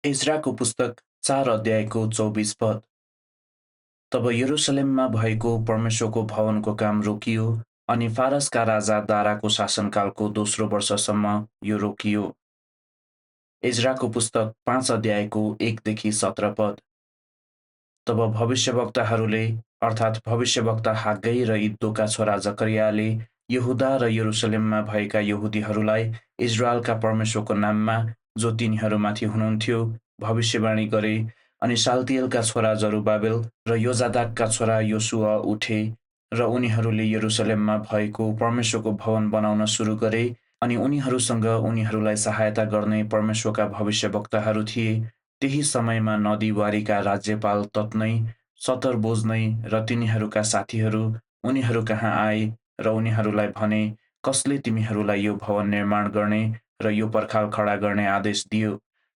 इजराको पुस्तक 4 अध्यायको 24 पद। तब यरुशलेममा भएको परमेश्वरको भवनको काम रोकियो अनि फारसका राजा दाराको शासनकालको दोस्रो वर्षसम्म यो रोकियो। इजराको पुस्तक 5 अध्यायको 1 देखि 17 पद। तब भविष्यवक्ताहरूले अर्थात् भविष्यवक्ता हाग्गै र इद्दोका छोरा जकरियाले यहुदा र यरुशलेममा भएका यहुदीहरूलाई इजरायलका परमेश्वरको नाममा जो तिनीहरूमाथि हुनुहुन्थ्यो भविष्यवाणी गरे। अनि साल्तिएलका छोरा जरुबाबेल र योजादाकका छोरा योसुआ उठे र उनीहरूले यरुशलेममा भएको परमेश्वरको भवन बनाउन सुरु गरे। अनि उनीहरूसँग उनीहरूलाई सहायता गर्ने परमेश्वरका भविष्यवक्ताहरू थिए। त्यही समयमा नदीवारीका राज्यपाल तत्नै, सतरबोज्नै र तिनीहरूका साथीहरू उनीहरू कहाँ आए र उनीहरूलाई भने, कसले तिमीहरूलाई यो भवन निर्माण गर्ने र यो पर्खाल खडा गर्ने आदेश दियो?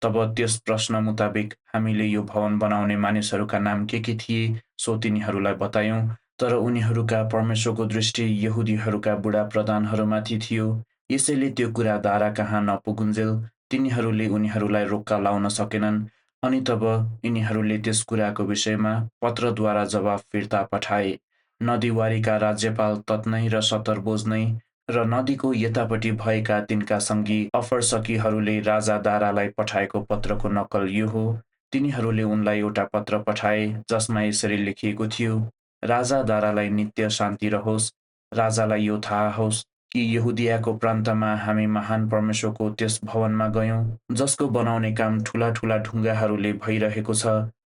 तब त्यस प्रश्न मुताबिक हामीले यो भवन बनाउने मानिसहरूका नाम के थिए सो तिनीहरूलाई बतायौं। तर उनीहरूका परमेश्वरको दृष्टि यहुदीहरूका बुढा प्रधानहरूमाथि थियो। यसैले त्यो कुरा दारा कहाँ नपुगुन्जेल तिनीहरूले उनीहरूलाई रोक्का लाउन सकेनन्। अनि तब यिनीहरूले त्यस कुराको विषयमा पत्रद्वारा जवाफ फिर्ता पठाए। नदीवारीका राज्यपाल तत्नै र सतरबोज्नै र नदीको यतापट्टि भएका तिनका सङ्गी अफरसकीहरूले राजा दारालाई पठाएको पत्रको नक्कल यो हो। तिनीहरूले उनलाई एउटा पत्र पठाए जसमा यसरी लेखिएको थियो, राजा दारालाई नित्य शान्ति रहोस्। राजालाई यो थाहा होस् कि यहुदियाको प्रान्तमा हामी महान परमेश्वरको त्यस भवनमा गयौं जसको बनाउने काम ठूला ठूला ढुङ्गाहरूले भइरहेको छ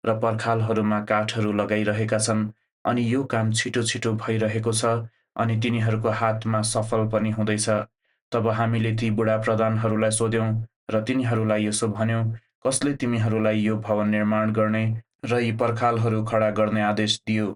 र पर्खालहरूमा काठहरू लगाइरहेका छन्। अनि यो काम छिटो छिटो भइरहेको छ अनि तिनीहरूको हातमा सफल पनि हुँदैछ। तब हामीले ती बुढा प्रधानहरूलाई सोध्यौं र तिनीहरूलाई यसो भन्यौं, कसले तिमीहरूलाई यो भवन निर्माण गर्ने र यी पर्खालहरू खडा गर्ने आदेश दियो?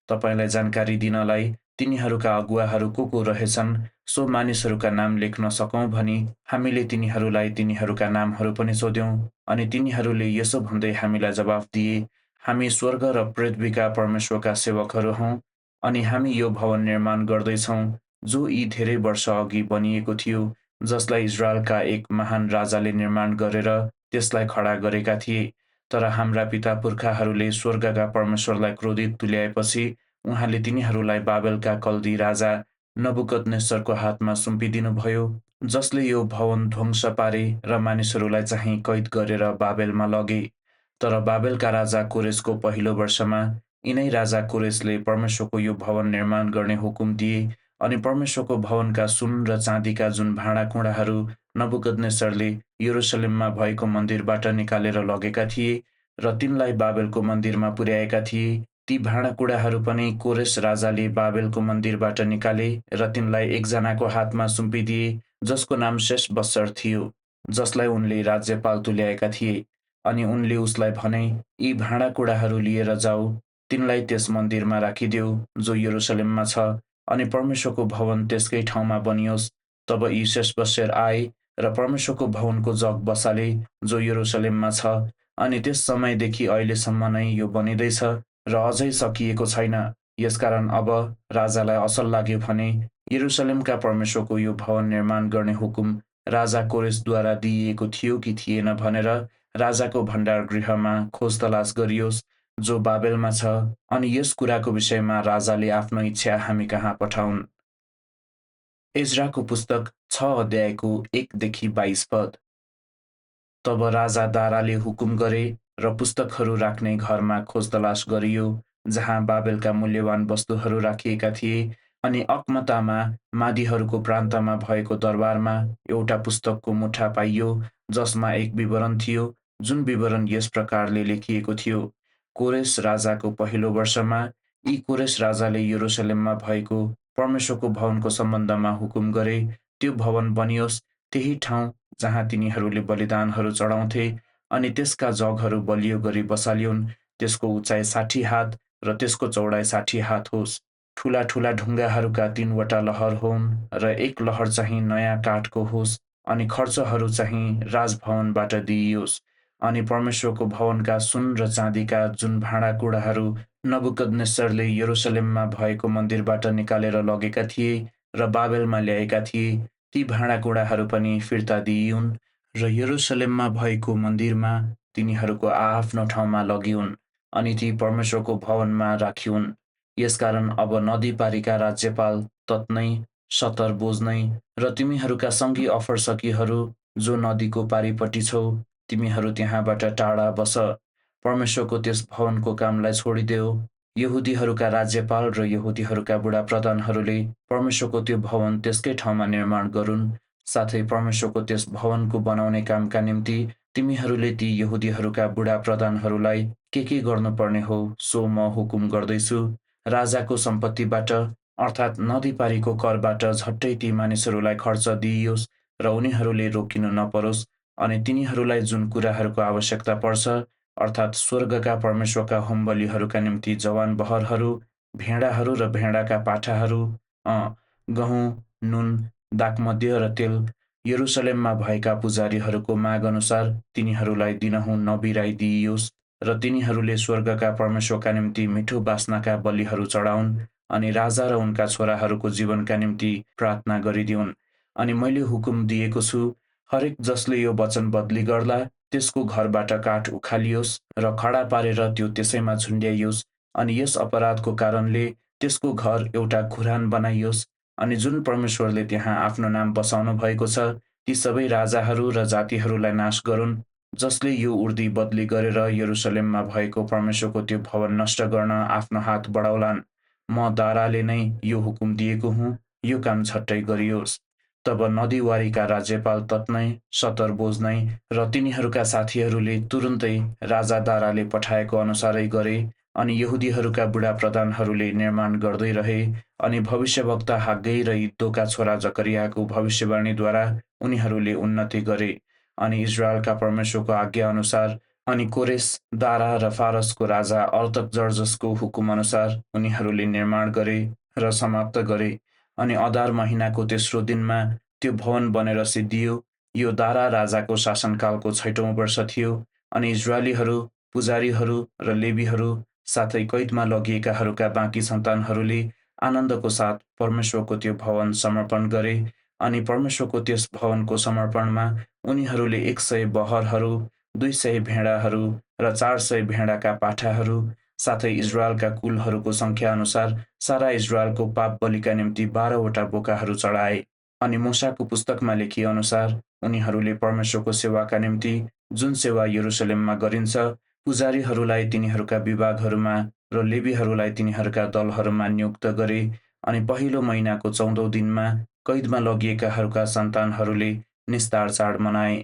तपाईँलाई जानकारी दिनलाई तिनीहरूका अगुवाहरू को रहेछन् सो मानिसहरूका नाम लेख्न सकौं भनी हामीले तिनीहरूलाई तिनीहरूका नामहरू पनि सोध्यौं। अनि तिनीहरूले यसो भन्दै हामीलाई जवाफ दिए, हामी स्वर्ग र पृथ्वीका परमेश्वरका सेवकहरू हौं अनि हामी यो भवन निर्माण गर्दैछौं जो यी धेरै वर्ष अघि बनिएको थियो, जसलाई इजरायलका एक महान राजाले निर्माण गरेर त्यसलाई खडा गरेका थिए। तर हाम्रा पिता पुर्खाहरूले स्वर्गका परमेश्वरलाई क्रोधित तुल्याएपछि उहाँले तिनीहरूलाई बाबेलका कल्दी राजा नबुकदनेस्सरको हातमा सुम्पिदिनुभयो, जसले यो भवन ध्वंस पारे र मानिसहरूलाई चाहिँ कैद गरेर बाबेलमा लगे। तर बाबेलका राजा कोरेसको पहिलो वर्षमा यिनै राजा कोरेसले परमेश्वरको यो भवन निर्माण गर्ने हुकुम दिए। अनि परमेश्वरको भवनका सुन र चाँदीका जुन भाँडाकुँडाहरू नबुकदनेस्सरले यरुशलेममा भएको मन्दिरबाट निकालेर लगेका थिए र तिनलाई बाबेलको मन्दिरमा पुर्याएका थिए, ती भाँडाकुँडाहरू पनि कोरेस राजाले बाबेलको मन्दिरबाट निकाले र तिनलाई एकजनाको हातमा सुम्पिदिए जसको नाम शेशबस्सर थियो, जसलाई उनले राज्यपाल तुल्याएका थिए। अनि उनले उसलाई भने, यी भाँडाकुँडाहरू लिएर जाऊ, तिनलाई त्यस मन्दिरमा राखिदेऊ जो यरुशलेममा छ अनि परमेश्वरको भवन त्यसकै ठाउँमा बनियोस्। तब यी शेशबस्सर आए र परमेश्वरको भवनको जग बसाले जो यरुशलेममा छ अनि त्यस समयदेखि अहिलेसम्म नै यो बनिँदैछ र अझै सकिएको छैन। यसकारण अब राजालाई असल लाग्यो भने यरुशलेमका परमेश्वरको यो भवन निर्माण गर्ने हुकुम राजा कोरेसद्वारा दिइएको थियो कि थिएन भनेर राजाको भण्डार गृहमा खोजतलास गरियोस् जो बाबेलमा छ। अनि यस कुराको विषयमा राजाले आफ्नो इच्छा हामी कहाँ पठाउन्। इजराको पुस्तक 6 अध्यायको 1 देखि 22 पद। तब राजा दाराले हुकुम गरे र पुस्तकहरू राख्ने घरमा खोजतलास गरियो जहाँ बाबेलका मूल्यवान वस्तुहरू राखिएका थिए। अनि अकमतामा मादीहरूको प्रान्तमा भएको दरबारमा एउटा पुस्तकको मुठा पाइयो जसमा एक विवरण थियो, जुन विवरण यस प्रकारले लेखिएको थियो, कोरेस राजाको पहिलो वर्षमा यी कोरेस राजाले यरुशलेममा भएको परमेश्वरको भवनको सम्बन्धमा हुकुम गरे त्यो भवन बनियोस् त्यही ठाउँ जहाँ तिनीहरूले बलिदानहरू चढाउँथे अनि त्यसका जगहरू बलियो गरी बसालियोन्। त्यसको उचाइ 60 हात र त्यसको चौडाइ 60 हात होस्। ठूला ठूला ढुङ्गाहरूका 3वटा लहर होन् र एक लहर चाहिँ नयाँ काठको होस् अनि खर्चहरू चाहिँ राजभवनबाट दिइयोस्। अनि परमेश्वरको भवनका सुन र चाँदीका जुन भाँडाकुँडाहरू नबुकदनेस्सरले यरुशलेममा भएको मन्दिरबाट निकालेर लगेका थिए र बाबेलमा ल्याएका थिए, ती भाँडाकुँडाहरू पनि फिर्ता दिइउन् र यरुशलेममा भएको मन्दिरमा तिनीहरूको आआफ्नो ठाउँमा लगिउन् अनि ती परमेश्वरको भवनमा राखिउन्। यसकारण अब नदी पारीका राज्यपाल तत्नै, सतर बोझ्नै र तिमीहरूका सङ्गी अफरसकीहरू जो नदीको पारीपट्टि छौ, तिमीहरू त्यहाँबाट टाढा बस। परमेश्वरको त्यस भवनको कामलाई छोडिदेऊ। यहुदीहरूका राज्यपाल र यहुदीहरूका बुढाप्रधानहरूले परमेश्वरको त्यो भवन त्यसकै ठाउँमा निर्माण गरून्। साथै परमेश्वरको त्यस भवनको बनाउने कामका निम्ति तिमीहरूले ती यहुदीहरूका बुढाप्रधानहरूलाई के गर्नुपर्ने हो सो म हुकुम गर्दैछु। राजाको सम्पत्तिबाट अर्थात् नदीपारीको करबाट झट्टै ती मानिसहरूलाई खर्च दिइयोस् र उनीहरूले रोकिनु नपरोस्। अनि तिनीहरूलाई जुन कुराहरूको आवश्यकता पर्छ अर्थात् स्वर्गका परमेश्वरका होमबलिहरूका निम्ति जवान बहरहरू, भेडाहरू र भेडाका पाठाहरू, गहुँ, नुन, दाखमध्य र तेल यरुसलेममा भएका पुजारीहरूको माग अनुसार तिनीहरूलाई दिनहुँ नबिराइदिइयोस् र तिनीहरूले स्वर्गका परमेश्वरका निम्ति मिठो बास्नाका बलिहरू चढाउन् अनि राजा र उनका छोराहरूको जीवनका निम्ति प्रार्थना गरिदिउन्। अनि मैले हुकुम दिएको छु, हरेक जसले यो वचन बदली गर्ला त्यसको घरबाट काठ उखालियोस् र खडा पारेर त्यो त्यसैमा झुन्ड्याइयोस् अनि यस अपराधको कारणले त्यसको घर एउटा खुरान बनाइयोस्। अनि जुन परमेश्वरले त्यहाँ आफ्नो नाम बसाउनु भएको छ, ती सबै राजाहरू र जातिहरूलाई नाश गरून्, जसले यो उर्दी बदली गरेर यरुसलेममा भएको परमेश्वरको त्यो भवन नष्ट गर्न आफ्नो हात बढाउलान्। म दाराले नै यो हुकुम दिएको हुँ, यो काम झट्टै गरियोस्। तब नदीवारीका राज्यपाल तत्नै, सतर बोझ्नै र तिनीहरूका साथीहरूले तुरुन्तै राजा दाराले पठाएको अनुसारै गरे। अनि यहुदीहरूका बुढाप्रधानहरूले निर्माण गर्दै रहे। अनि भविष्यवक्ता हाग्गै र इद्दोका छोरा जकरियाको भविष्यवाणीद्वारा उनीहरूले उन्नति गरे। अनि इजरायलका परमेश्वरको आज्ञा अनुसार अनि कोरेस, दारा र फारसको राजा अर्थजर्जसको हुकुम अनुसार उनीहरूले निर्माण गरे र समाप्त गरे। अनि अदार महिनाको तेस्रो दिनमा त्यो भवन बनेर सिद्धियो। यो दारा राजाको शासनकालको 6औं वर्ष थियो। अनि इजरायलीहरू, पुजारीहरू र लेवीहरू साथै कैदमा लगिएकाहरूका बाँकी सन्तानहरूले आनन्दको साथ परमेश्वरको त्यो भवन समर्पण गरे। अनि परमेश्वरको त्यस भवनको समर्पणमा उनीहरूले 100 बहरहरू, 200 भेडाहरू र 400 भेडाका पाठाहरू साथै इजरायलका कुलहरूको सङ्ख्या अनुसार सारा इजरायलको पाप बलिका निम्ति 12वटा बोकाहरू चढाए। अनि मूसाको पुस्तकमा लेखिए अनुसार उनीहरूले परमेश्वरको सेवाका निम्ति जुन सेवा यरुसलेममा गरिन्छ, पुजारीहरूलाई तिनीहरूका विभागहरूमा र लेवीहरूलाई तिनीहरूका दलहरूमा नियुक्त गरे। अनि पहिलो महिनाको 14औं दिनमा कैदमा लगिएकाहरूका सन्तानहरूले निस्तार चाड मनाए,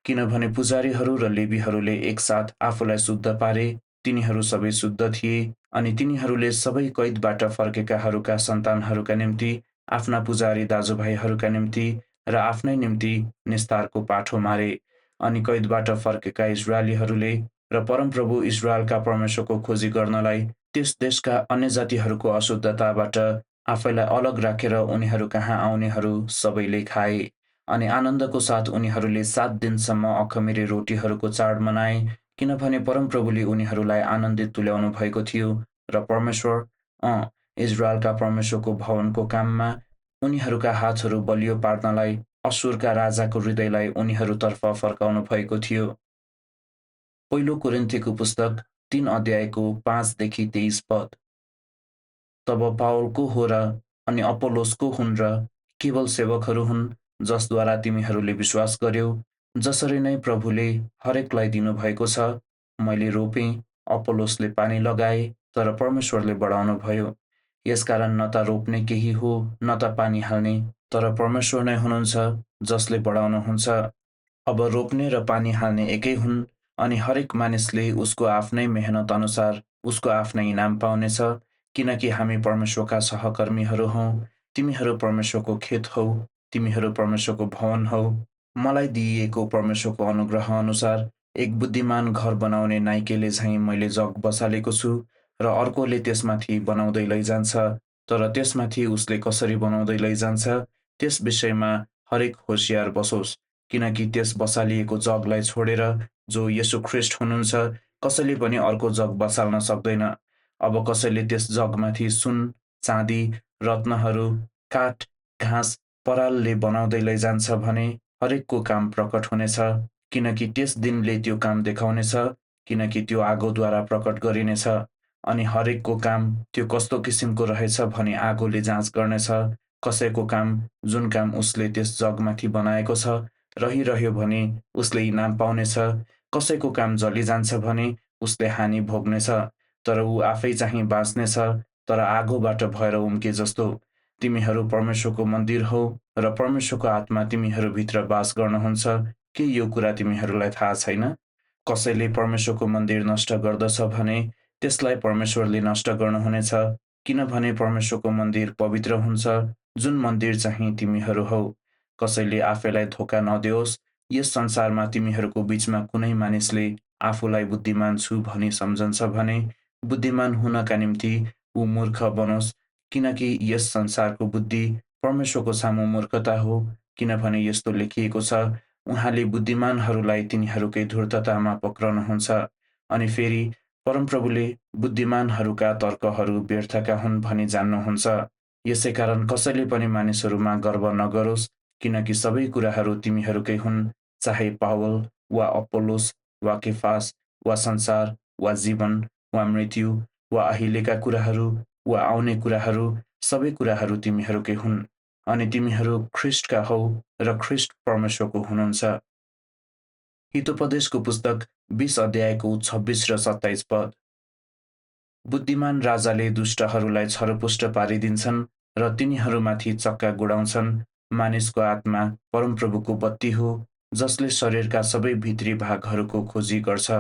किनभने पुजारीहरू र लेवीहरूले एकसाथ आफूलाई शुद्ध पारे। तिनीहरू सबै शुद्ध थिए। अनि तिनीहरूले सबै कैदबाट फर्केकाहरूका सन्तानहरूका निम्ति, आफ्ना पुजारी दाजुभाइहरूका निम्ति र आफ्नै निम्ति निस्तारको पाठो मारे। अनि कैदबाट फर्केका इजरायलीहरूले र परमप्रभु इजरायलका परमेश्वरको खोजी गर्नलाई त्यस देशका अन्य जातिहरूको अशुद्धताबाट आफैलाई अलग राखेर उनीहरू कहाँ आउनेहरू सबैले खाए। अनि आनन्दको साथ उनीहरूले 7 दिनसम्म अखमिरी रोटीहरूको चाड मनाए, किनभने परमप्रभुले उनीहरूलाई आनन्दित तुल्याउनु भएको थियो र परमेश्वर, इजरायलका परमेश्वरको भवनको काममा उनीहरूका हातहरू बलियो पार्नलाई अश्शुरका राजाको हृदयलाई उनीहरूतर्फ फर्काउनु भएको थियो। पहिलो कोरिन्थीको पुस्तक 3 अध्यायको 5 देखि 23 पद। तब पावलको हो र अनि अपोलोसको हुन् र केवल सेवकहरू हुन्, जसद्वारा तिमीहरूले विश्वास गर्यौ, जसरी नै प्रभुले हरेकलाई दिनुभएको छ। मैले रोपेँ, अपोलोसले पानी लगाए, तर परमेश्वरले बढाउनु भयो। यसकारण न त रोप्ने केही हो, न त पानी हाल्ने, तर परमेश्वर नै हुनुहुन्छ जसले बढाउनुहुन्छ। अब रोप्ने र पानी हाल्ने एकै हुन्, अनि हरेक मानिसले उसको आफ्नै मेहनत अनुसार उसको आफ्नै इनाम पाउनेछ, किनकि हामी परमेश्वरका सहकर्मीहरू हौँ। तिमीहरू परमेश्वरको खेत हौ, तिमीहरू परमेश्वरको भवन हौ। मलाई दिइएको परमेश्वरको अनुग्रह अनुसार एक बुद्धिमान घर बनाउने नाइकेले झैँ मैले जग बसालेको छु र अर्कोले त्यसमाथि बनाउँदै लैजान्छ। तर त्यसमाथि उसले कसरी बनाउँदै लैजान्छ त्यस विषयमा हरेक होसियार बसोस्, किनकि त्यस बसालिएको जगलाई छोडेर जो येशू ख्रीष्ट हुनुहुन्छ, कसैले पनि अर्को जग बसाल्न सक्दैन। अब कसैले त्यस जगमाथि सुन, चाँदी, रत्नहरू, काठ, घाँस, परालले बनाउँदै लैजान्छ भने हरेकको काम प्रकट हुनेछ, किनकि त्यस दिनले त्यो काम देखाउनेछ, किनकि त्यो आगोद्वारा प्रकट गरिनेछ अनि हरेकको काम त्यो कस्तो किसिमको रहेछ भनी आगोले जाँच गर्नेछ। कसैको काम, जुन काम उसले त्यस जगमाथि बनाएको छ, रहिरह्यो भने उसले इनाम पाउनेछ। कसैको काम जलिजान्छ भने उसले हानि भोग्नेछ, तर ऊ आफै चाहिँ बाँच्नेछ, तर आगोबाट भएर उम्के जस्तो। तिमीहरू परमेश्वरको मन्दिर हौ र परमेश्वरको आत्मा तिमीहरूभित्र बास गर्नुहुन्छ। के यो कुरा तिमीहरूलाई थाहा छैन? कसैले परमेश्वरको मन्दिर नष्ट गर्दछ भने त्यसलाई परमेश्वरले नष्ट गर्नुहुनेछ, किनभने परमेश्वरको मन्दिर पवित्र हुन्छ, जुन मन्दिर चाहिँ तिमीहरू हौ। कसैले आफैलाई धोका नदेओस्। यस संसारमा तिमीहरूको बीचमा कुनै मानिसले आफूलाई बुद्धिमान छु भनी सम्झन्छ भने बुद्धिमान हुनका निम्ति ऊ मूर्ख बनोस्, किनकि यस संसारको बुद्धि परमेश्वरको सामु मूर्खता हो। किनभने यस्तो लेखिएको छ, उहाँले बुद्धिमानहरूलाई तिनीहरूकै धूर्ततामा पक्रनुहुन्छ। अनि फेरि परमप्रभुले बुद्धिमानहरूका तर्कहरू व्यर्थका हुन् भनी जान्नुहुन्छ। यसैकारण कसैले पनि मानिसहरूमा गर्व नगरोस्, किनकि सबै कुराहरू तिमीहरूकै हुन्, चाहे पावल वा अपोल्लोस वा केफास वा संसार वा जीवन वा मृत्यु वा अहिलेका कुराहरू वा आउने कुराहरू, सबै कुराहरू तिमीहरूकै हुन्। अनि तिमीहरू ख्रीष्टका हौ र ख्रीष्ट परमेश्वरको हुनुहुन्छ। हितोपदेशको पुस्तक 20 अध्यायको 26 र 27 पद। बुद्धिमान राजाले दुष्टहरूलाई छरपुष्ट पारिदिन्छन् र तिनीहरूमाथि चक्का गुडाउँछन्। मानिसको आत्मा परमप्रभुको बत्ती हो, जसले शरीरका सबै भित्री भागहरूको खोजी गर्छ।